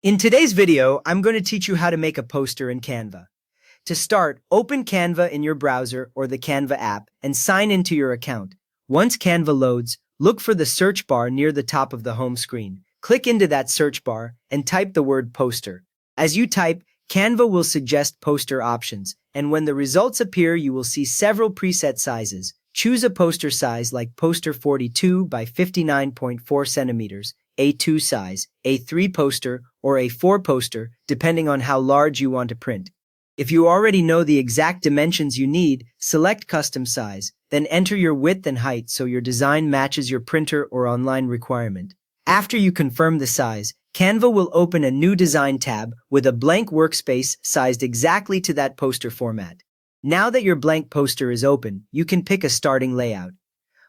In today's video, I'm going to teach you how to make a poster in Canva. To start, open Canva in your browser or the Canva app and sign into your account. Once Canva loads, look for the search bar near the top of the home screen. Click into that search bar and type the word poster. As you type, Canva will suggest poster options, and when the results appear, you will see several preset sizes. Choose a poster size like poster 42 by 59.4 centimeters, A2 size, A3 poster, or A4 poster, depending on how large you want to print. If you already know the exact dimensions you need, select Custom Size, then enter your width and height so your design matches your printer or online requirement. After you confirm the size, Canva will open a new design tab with a blank workspace sized exactly to that poster format. Now that your blank poster is open, you can pick a starting layout.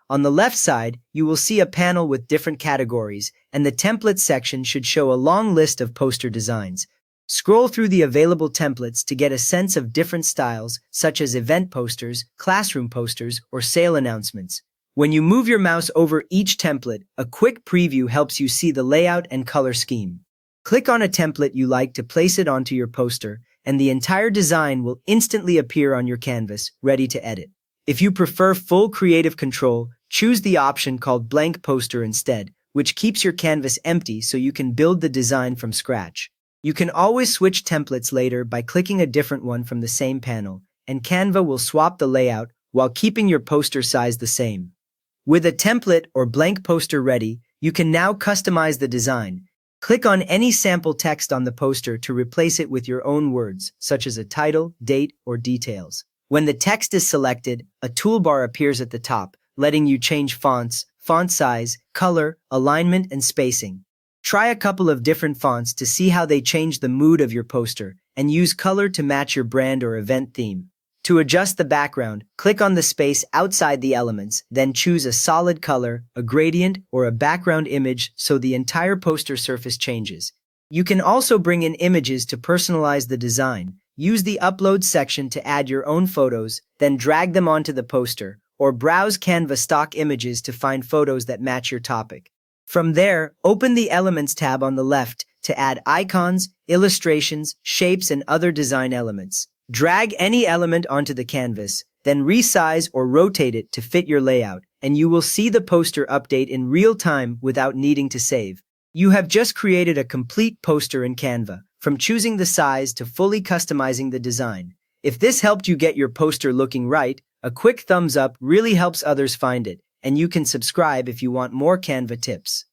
On the left side, you will see a panel with different categories, and the template section should show a long list of poster designs. Scroll through the available templates to get a sense of different styles, such as event posters, classroom posters, or sale announcements. When you move your mouse over each template, a quick preview helps you see the layout and color scheme. Click on a template you like to place it onto your poster, and the entire design will instantly appear on your canvas, ready to edit. If you prefer full creative control, choose the option called Blank Poster instead, which keeps your canvas empty so you can build the design from scratch. You can always switch templates later by clicking a different one from the same panel, and Canva will swap the layout while keeping your poster size the same. With a template or blank poster ready, you can now customize the design. Click on any sample text on the poster to replace it with your own words, such as a title, date, or details. When the text is selected, a toolbar appears at the top, letting you change fonts, font size, color, alignment, and spacing. Try a couple of different fonts to see how they change the mood of your poster, and use color to match your brand or event theme. To adjust the background, click on the space outside the elements, then choose a solid color, a gradient, or a background image so the entire poster surface changes. You can also bring in images to personalize the design. Use the Upload section to add your own photos, then drag them onto the poster, or browse Canva stock images to find photos that match your topic. From there, open the Elements tab on the left to add icons, illustrations, shapes, and other design elements. Drag any element onto the canvas, then resize or rotate it to fit your layout, and you will see the poster update in real time without needing to save. You have just created a complete poster in Canva, from choosing the size to fully customizing the design. If this helped you get your poster looking right, a quick thumbs up really helps others find it, and you can subscribe if you want more Canva tips.